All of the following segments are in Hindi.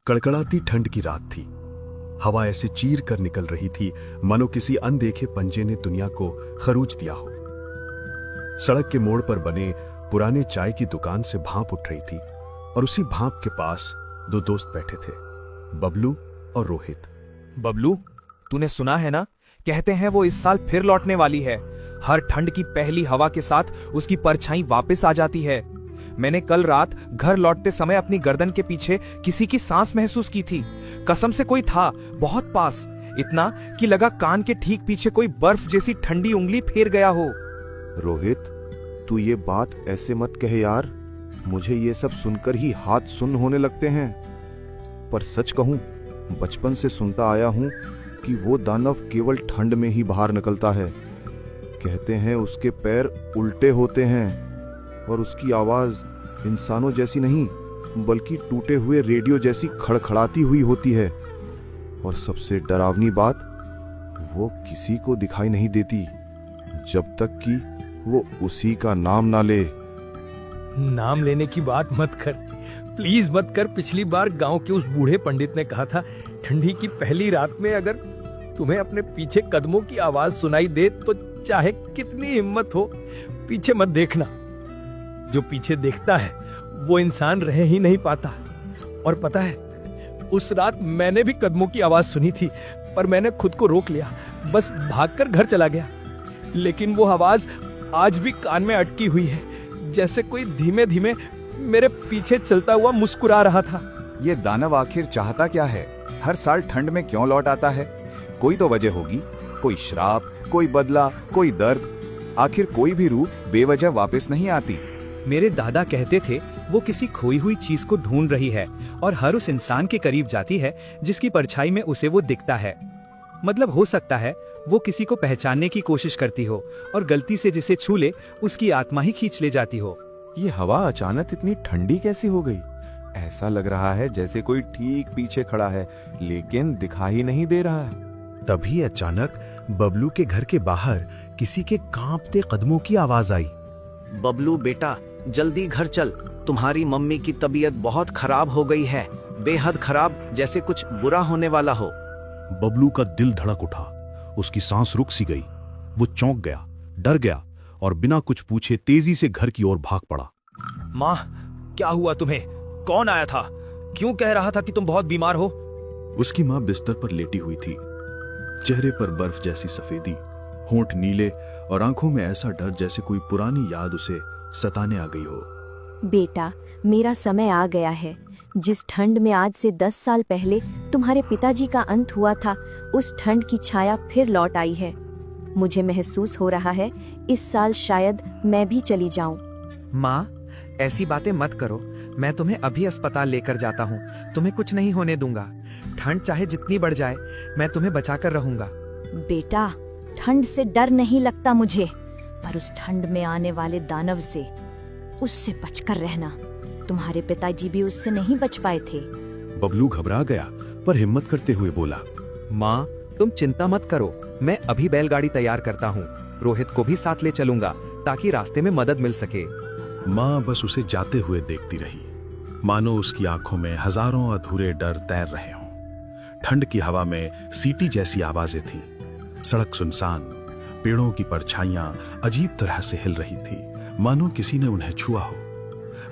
कड़कड़ाती ठंड की रात थी। हवा ऐसे चीर कर निकल रही थी मानो किसी अनदेखे पंजे ने दुनिया को खरूच दिया हो। सड़क के मोड़ पर बने पुराने चाय की दुकान से भाप उठ रही थी और उसी भाप के पास दो दोस्त बैठे थे, बबलू और रोहित। बबलू, तूने सुना है ना, कहते हैं वो इस साल फिर लौटने वाली है। हर ठंड की पहली हवा के साथ उसकी परछाई वापस आ जाती है। मैंने कल रात घर लौटते समय अपनी गर्दन के पीछे किसी की सांस महसूस की थी। कसम से कोई था, बहुत पास, इतना कि लगा कान के ठीक पीछे कोई बर्फ जैसी ठंडी उंगली फेर गया हो। रोहित, तू ये बात ऐसे मत कहे यार, मुझे ये सब सुनकर ही हाथ सुन्न होने लगते हैं। पर सच कहूं, बचपन से सुनता आया हूं कि वो दानव केवल ठंड में ही बाहर निकलता है। कहते हैं उसके पैर उल्टे होते हैं और उसकी आवाज इंसानों जैसी नहीं बल्कि टूटे हुए रेडियो जैसी खड़खड़ाती हुई होती है। और सबसे डरावनी बात, वो किसी को दिखाई नहीं देती जब तक कि वो उसी का नाम ना ले। नाम लेने की बात मत कर, प्लीज मत कर। पिछली बार गांव के उस बूढ़े पंडित ने कहा था, ठंडी की पहली रात में अगर तुम्हें अपने पीछे कदमों की आवाज सुनाई दे तो चाहे कितनी हिम्मत हो, पीछे मत देखना। जो पीछे देखता है वो इंसान रह ही नहीं पाता। और पता है, उस रात मैंने भी कदमों की आवाज सुनी थी, पर मैंने खुद को रोक लिया, बस भागकर घर चला गया। लेकिन वो आवाज आज भी कान में अटकी हुई है, जैसे कोई धीमे धीमे मेरे पीछे चलता हुआ मुस्कुरा रहा था। ये दानव आखिर चाहता क्या है? हर साल ठंड में क्यों लौट आता है? कोई तो वजह होगी, कोई श्राप, कोई बदला, कोई दर्द। आखिर कोई भी रूह बेवजह वापस नहीं आती। मेरे दादा कहते थे वो किसी खोई हुई चीज को ढूंढ रही है और हर उस इंसान के करीब जाती है जिसकी परछाई में उसे वो दिखता है। मतलब हो सकता है वो किसी को पहचानने की कोशिश करती हो और गलती से जिसे छू ले उसकी आत्मा ही खींच ले जाती हो। ये हवा अचानक इतनी ठंडी कैसी हो गई? ऐसा लग रहा है जैसे कोई ठीक पीछे खड़ा है लेकिन दिखाई नहीं दे रहा है। तभी अचानक बबलू के घर के बाहर किसी के कांपते कदमों की आवाज आई। बबलू बेटा, जल्दी घर चल, तुम्हारी मम्मी की तबीयत बहुत खराब हो गई है, बेहद खराब, जैसे कुछ बुरा होने वाला हो। बबलू का दिल धड़क उठा, उसकी सांस रुक सी गई। वो चौंक गया, डर गया और बिना कुछ पूछे तेजी से घर की ओर भाग पड़ा। माँ, क्या हुआ तुम्हें? कौन आया था? क्यों कह रहा था कि तुम बहुत बीमार हो? उसकी माँ बिस्तर पर लेटी हुई थी, चेहरे पर बर्फ जैसी सफेदी, होंठ नीले और आंखों में ऐसा डर जैसे कोई पुरानी याद उसे सताने आ गई हो। बेटा, मेरा समय आ गया है। जिस ठंड में आज से 10 साल पहले तुम्हारे पिताजी का अंत हुआ था, उस ठंड की छाया फिर लौट आई है। मुझे महसूस हो रहा है इस साल शायद मैं भी चली जाऊं। माँ, ऐसी बातें मत करो। मैं तुम्हें अभी अस्पताल लेकर जाता हूँ। तुम्हें कुछ नहीं होने दूंगा। ठंड चाहे जितनी बढ़ जाए, मैं तुम्हें बचाकर रहूंगा। बेटा, ठंड से डर नहीं लगता मुझे, पर उस ठंड में आने वाले दानव से, उससे बचकर रहना। तुम्हारे पिताजी भी उससे नहीं बच पाए थे। बबलू घबरा गया पर हिम्मत करते हुए बोला, माँ, तुम चिंता मत करो, मैं अभी बैलगाड़ी तैयार करता हूँ। रोहित को भी साथ ले चलूंगा ताकि रास्ते में मदद मिल सके। माँ बस उसे जाते हुए देखती रही, मानो उसकी आंखों में हजारों अधूरे डर तैर रहे हों। ठंड की हवा में सीटी जैसी आवाजें थीं। सड़क सुनसान, पेड़ों की परछाइयां अजीब तरह से हिल रही थी, मानो किसी ने उन्हें छुआ हो।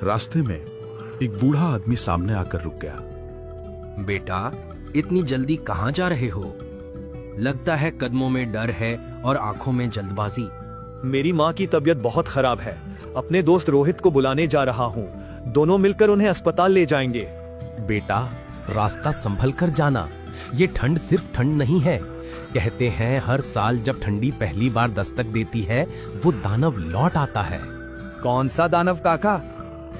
रास्ते में एक बूढ़ा आदमी सामने आकर रुक गया। बेटा, इतनी जल्दी कहाँ जा रहे हो? लगता है कदमों में डर है और आंखों में जल्दबाजी। मेरी माँ की तबीयत बहुत खराब है। अपने दोस्त रोहित को बुलाने जा रहा हूँ। दोनों मिलकर उन्हें अस्पताल ले जाएंगे। बेटा, रास्ता संभल कर जाना। ये ठंड सिर्फ ठंड नहीं है। कहते हैं हर साल जब ठंडी पहली बार दस्तक देती है, वो दानव लौट आता है। कौन सा दानव काका?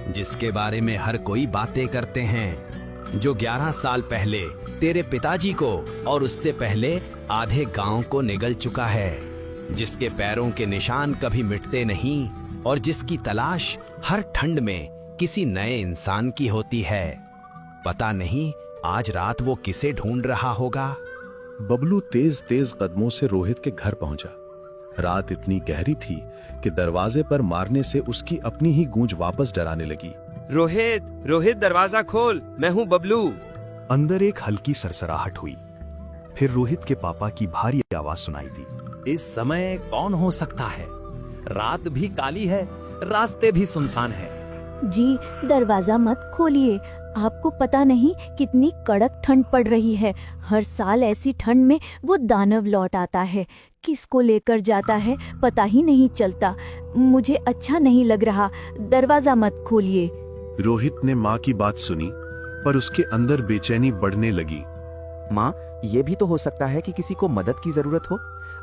जिसके बारे में हर कोई बातें करते हैं, जो 11 साल पहले तेरे पिताजी को और उससे पहले आधे गांव को निगल चुका है, जिसके पैरों के निशान कभी मिटते नहीं और जिसकी तलाश हर ठंड में किसी नए इंसान की होती है। पता नहीं आज रात वो किसे ढूंढ रहा होगा। बबलू तेज तेज कदमों से रोहित के घर पहुंचा। रात इतनी गहरी थी कि दरवाजे पर मारने से उसकी अपनी ही गूंज वापस डराने लगी। रोहित, रोहित, दरवाजा खोल, मैं हूँ बबलू। अंदर एक हल्की सरसराहट हुई। फिर रोहित के पापा की भारी आवाज सुनाई दी। इस समय कौन हो सकता है? रात भी काली है, रास्ते भी सुनसान है। जी, दरवाजा मत खोलिए। आपको पता नहीं कितनी कड़क ठंड पड़ रही है। हर साल ऐसी ठंड में वो दानव लौट आता है। किसको लेकर जाता है पता ही नहीं चलता। मुझे अच्छा नहीं लग रहा। दरवाजा मत खोलिए। रोहित ने माँ की बात सुनी, पर उसके अंदर बेचैनी बढ़ने लगी। माँ, ये भी तो हो सकता है कि किसी को मदद की जरूरत हो।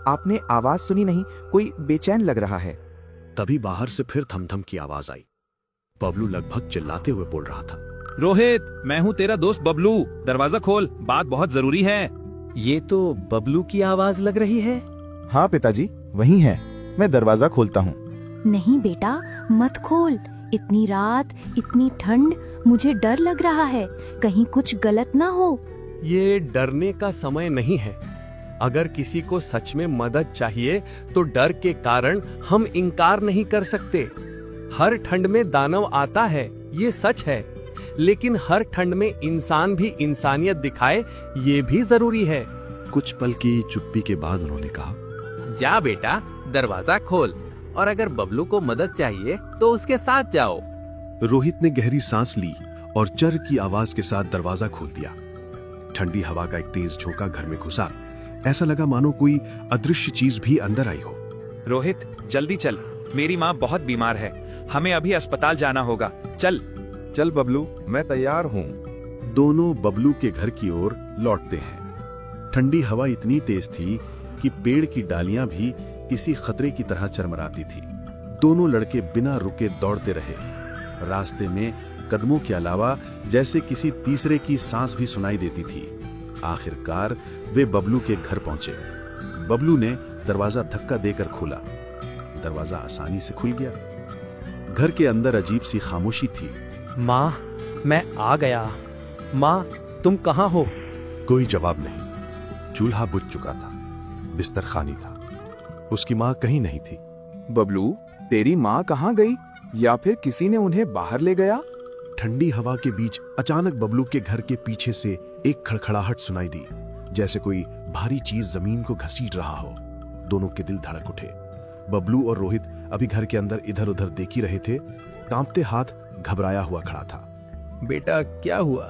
आपने आवाज सुनी नहीं? कोई बेचैन लग रहा है। तभी बाहर से फिर थमथम की आवाज आई। बबलू लगभग चिल्लाते हुए बोल रहा था। रोहित, मैं हूँ तेरा दोस्त बबलू। दरवाजा खोल, बात बहुत जरूरी है। ये तो बबलू की आवाज लग रही है। हाँ पिताजी, वही है। मैं दरवाजा खोलता हूँ। नहीं बेटा, मत खोल। इतनी रात, इतनी ठंड, मुझे डर लग रहा है। कहीं कुछ गलत ना हो। ये डरने का समय नहीं है। अगर किसी को सच में मदद चाहिए तो डर के कारण हम इनकार नहीं कर सकते। हर ठंड में दानव आता है, ये सच है, लेकिन हर ठंड में इंसान भी इंसानियत दिखाए, ये भी जरूरी है। कुछ पल की चुप्पी के बाद उन्होंने कहा, जा बेटा, दरवाजा खोल, और अगर बबलू को मदद चाहिए तो उसके साथ जाओ। रोहित ने गहरी सांस ली और चर की आवाज के साथ दरवाजा खोल दिया। ठंडी हवा का एक तेज झोंका घर में घुसा। ऐसा लगा मानो कोई अदृश्य चीज भी अंदर आई हो। रोहित, जल्दी चल, मेरी माँ बहुत बीमार है। हमें अभी अस्पताल जाना होगा। चल। चल बबलू, मैं तैयार हूँ। दोनों बबलू के घर की ओर लौटते हैं। ठंडी हवा इतनी तेज थी कि पेड़ की डालियां भी किसी खतरे की तरह चरमराती थी। दोनों लड़के बिना रुके दौड़ते रहे। रास्ते में कदमों के अलावा जैसे किसी तीसरे की सांस भी सुनाई देती थी। आखिरकार वे बबलू के घर पहुंचे। बबलू ने दरवाजा धक्का देकर खोला। दरवाजा आसानी से खुल गया। घर के अंदर अजीब सी खामोशी थी। माँ, मैं आ गया। माँ, तुम कहाँ हो? कोई जवाब नहीं। चूल्हा बुझ चुका था। बिस्तर खाली था। उसकी माँ कहीं नहीं थी। बबलू, तेरी माँ कहाँ गई? या फिर किसी ने उन्हें बाहर ले गया? ठंडी हवा के बीच अचानक बबलू के घर के पीछे से एक खड़खड़ाहट सुनाई दी, जैसे कोई भारी चीज जमीन को घसीट रहा हो। दोनों के दिल धड़क उठे। बबलू और रोहित अभी घर के अंदर इधर उधर देख ही रहे थे। कांपते हाथ घबराया हुआ खड़ा था। बेटा, क्या हुआ?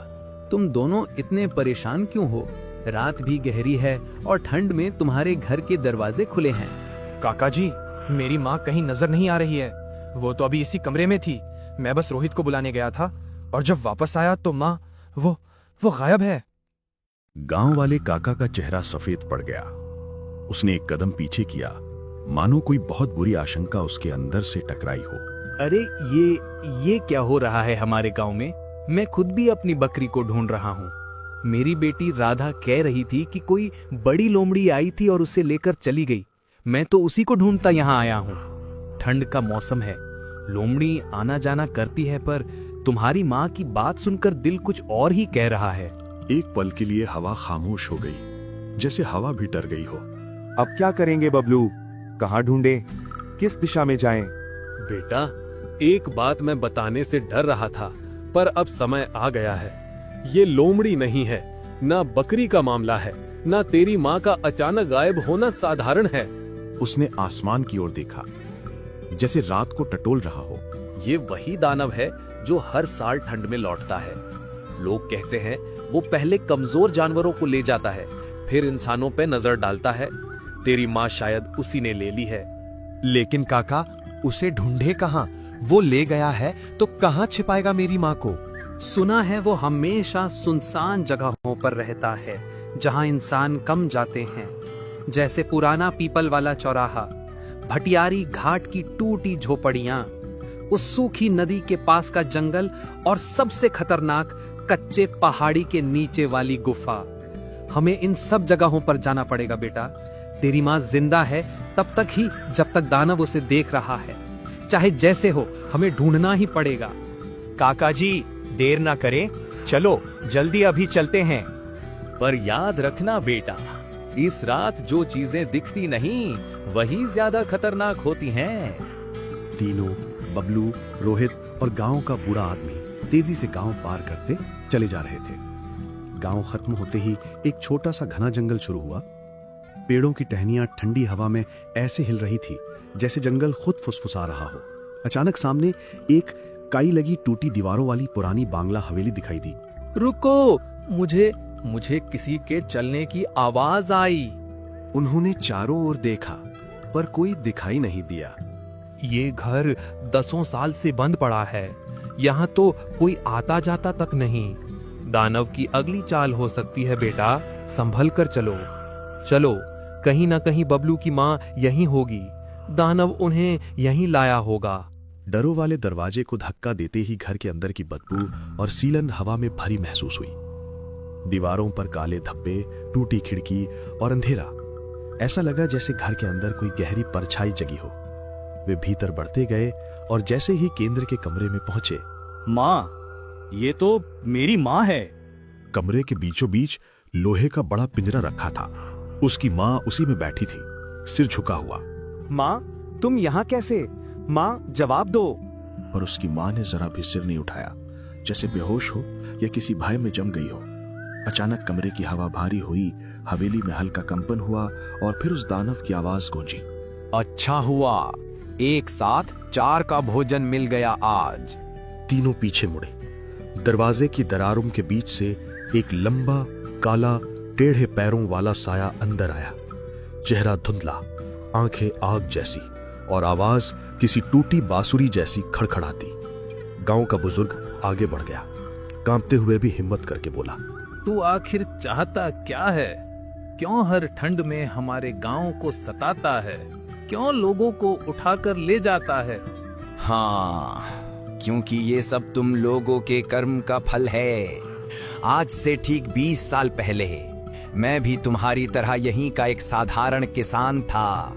तुम दोनों इतने परेशान क्यों हो? रात भी गहरी है और ठंड में तुम्हारे घर के दरवाजे खुले हैं। काका जी, मेरी माँ कहीं नजर नहीं आ रही है। वो तो अभी इसी कमरे में थी। मैं बस रोहित को बुलाने गया था, और जब वापस आया तो माँ वो गायब है। गांव वाले काका का चेहरा सफेद पड़ गया। उसने एक कदम पीछे किया, मानो कोई बहुत बुरी आशंका उसके अंदर से टकराई हो। अरे ये क्या हो रहा है हमारे गांव में? मैं खुद भी अपनी बकरी को ढूंढ रहा हूँ। मेरी बेटी राधा कह रही थी कि कोई बड़ी लोमड़ी आई थी और उसे लेकर चली गई। मैं तो उसी को ढूंढता यहाँ आया हूँ। ठंड का मौसम है, लोमड़ी आना जाना करती है, पर तुम्हारी माँ की बात सुनकर दिल कुछ और ही कह रहा है। एक पल के लिए हवा खामोश हो गई, जैसे हवा भी डर गई हो। अब क्या करेंगे बबलू? कहाँ ढूंढें? किस दिशा में जाएं? बेटा, एक बात मैं बताने से डर रहा था, पर अब समय आ गया है। ये लोमड़ी नहीं है, ना बकरी का मामला है, ना तेरी माँ का अचानक गायब होना साधारण है। उसने आसमान की ओर देखा, जैसे रात को टटोल रहा हो। ये वही दानव है जो हर साल ठंड में लौटता है। लोग कहते हैं वो पहले कमजोर जानवरों को ले जाता है, फिर इंसानों पे नजर डालता है। तेरी माँ शायद उसी ने ले ली है। लेकिन काका, उसे ढूंढे कहाँ? वो ले गया है तो कहाँ छिपाएगा मेरी माँ को? सुना है वो हमेशा सुनसान जगहों पर रहता है, जहां इंसान कम जाते हैं, जैसे पुराना पीपल वाला चौराहा, भटियारी घाट की टूटी झोपड़ियां, उस सूखी नदी के पास का जंगल, और सबसे खतरनाक कच्चे पहाड़ी के नीचे वाली गुफा। हमें इन सब जगहों पर जाना पड़ेगा बेटा। तेरी माँ जिंदा है तब तक ही जब तक दानव उसे देख रहा है। चाहे जैसे हो, हमें ढूंढना ही पड़ेगा। काका जी, देर ना करें, चलो जल्दी अभी चलते हैं। पर याद रखना बेटा, इस रात जो चीजें दिखती नहीं वही ज्यादा खतरनाक होती हैं। तीनों, बबलू, रोहित और गांव का बूढ़ा आदमी तेजी से गांव पार करते चले जा रहे थे। गांव खत्म होते ही एक छोटा सा घना जंगल शुरू हुआ। पेड़ों की टहनियां ठंडी हवा में ऐसे हिल रही थी जैसे जंगल खुद फुसफुसा रहा हो। अचानक सामने एक काई लगी टूटी दीवारों वाली पुरानी बांग्ला हवेली दिखाई दी। रुको, मुझे किसी के चलने की आवाज आई। उन्होंने चारों ओर देखा पर कोई दिखाई नहीं दिया। ये घर दसों साल से बंद पड़ा है। यहाँ तो कोई आता जाता तक नहीं। दानव की अगली चाल हो सकती है बेटा, संभल कर चलो। चलो, कहीं ना कहीं बबलू की माँ यहीं होगी। दानव उन्हें यहीं लाया होगा। डरों वाले दरवाजे को धक्का देते ही घर के अंदर की बदबू और सीलन हवा में भरी महसूस हुई। दीवारों पर काले धब्बे, टूटी खिड़की और अंधेरा। ऐसा लगा जैसे घर के अंदर कोई गहरी परछाई जगी हो। वे भीतर बढ़ते गए और जैसे ही केंद्र के कमरे में पहुंचे, माँ, ये तो मेरी माँ है। कमरे के बीचों बीच लोहे का बड़ा पिंजरा रखा था। उसकी माँ उसी में बैठी थी, सिर झुका हुआ। माँ, तुम यहाँ कैसे? माँ, जवाब दो। और उसकी माँ ने जरा भी सिर नहीं उठाया, जैसे बेहोश हो या किसी भय में जम गई हो। अचानक कमरे की हवा भारी हुई, हवेली में हल्का कंपन हुआ और फिर उस दानव की आवाज गूंजी। अच्छा हुआ, एक साथ 4 का भोजन मिल गया आज। तीनों पीछे मुड़े। दरवाजे की दरारों के बीच से एक लंबा, काला, टेढ़े पैरों वाला साया अंदर आया। चेहरा धुंधला, आंखें आग जैसी और आवाज किसी टूटी बांसुरी जैसी खड़खड़ाती। गांव का बुजुर्ग आगे बढ़ गया, कांपते हुए भी हिम्मत करके बोला, तू आखिर चाहता क्या है? क्यों हर ठंड में हमारे गांव को सताता है? क्यों लोगों को उठाकर ले जाता है? हाँ, क्योंकि ये सब तुम लोगों के कर्म का फल है। आज से ठीक 20 साल पहले मैं भी तुम्हारी तरह यहीं का एक साधारण किसान था।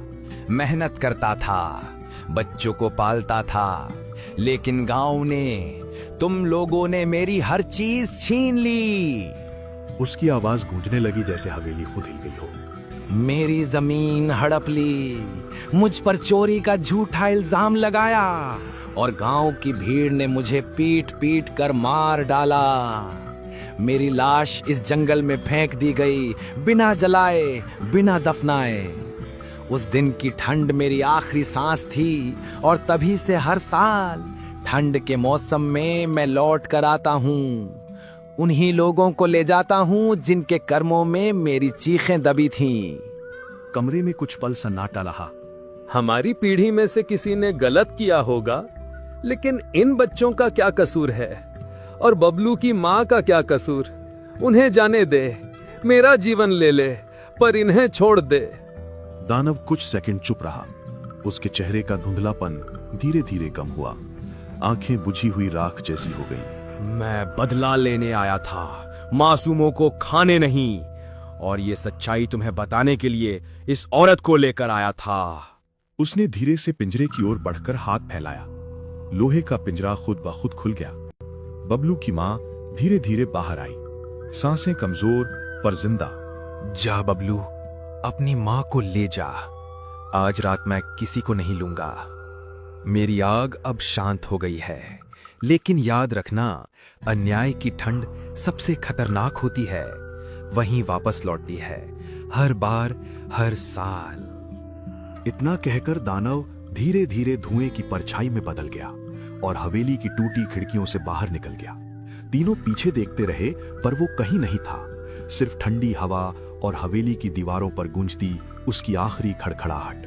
मेहनत करता था, बच्चों को पालता था, लेकिन गांव ने, तुम लोगों ने मेरी हर चीज छीन ली। उसकी आवाज गूंजने लगी जैसे हवेली खुद हिल गई हो। मेरी जमीन हड़प ली, मुझ पर चोरी का झूठा इल्जाम लगाया और गांव की भीड़ ने मुझे पीट पीट कर मार डाला। मेरी लाश इस जंगल में फेंक दी गई, बिना जलाए, बिना दफनाए। उस दिन की ठंड मेरी आखिरी सांस थी और तभी से हर साल ठंड के मौसम में मैं लौट कर आता हूँ। उन्हीं लोगों को ले जाता हूँ जिनके कर्मों में मेरी चीखें दबी थीं। कमरे में कुछ पल सन्नाटा रहा। हमारी पीढ़ी में से किसी ने गलत किया होगा, लेकिन इन बच्चों का क्या कसूर है? और बबलू की माँ का क्या कसूर? उन्हें जाने दे, मेरा जीवन ले ले, पर इन्हें छोड़ दे। दानव कुछ सेकंड चुप रहा। उसके चेहरे का धुंधलापन धीरे धीरे कम हुआ। आंखें बुझी हुई राख जैसी हो गई। मैं बदला लेने आया था, मासूमों को खाने नहीं। और ये सच्चाई तुम्हें बताने के लिए इस औरत को लेकर आया था। उसने धीरे से पिंजरे की ओर बढ़कर हाथ फैलाया। लोहे का पिंजरा खुद ब खुद खुल गया। बबलू की माँ धीरे धीरे बाहर आई, सांसें कमजोर पर जिंदा। जा बबलू, अपनी माँ को ले जा। आज रात मैं किसी को नहीं लूंगा। मेरी आग अब शांत हो गई है, लेकिन याद रखना, अन्याय की ठंड सबसे खतरनाक होती है, वहीं वापस लौटती है, हर बार, हर साल। इतना कहकर दानव धीरे धीरे धुएं की परछाई में बदल गया और हवेली की टूटी खिड़कियों से बाहर निकल गया। तीनों पीछे देखते रहे, पर वो कहीं नहीं था। सिर्फ ठंडी हवा और हवेली की दीवारों पर गूंजती उसकी आखिरी खड़खड़ाहट।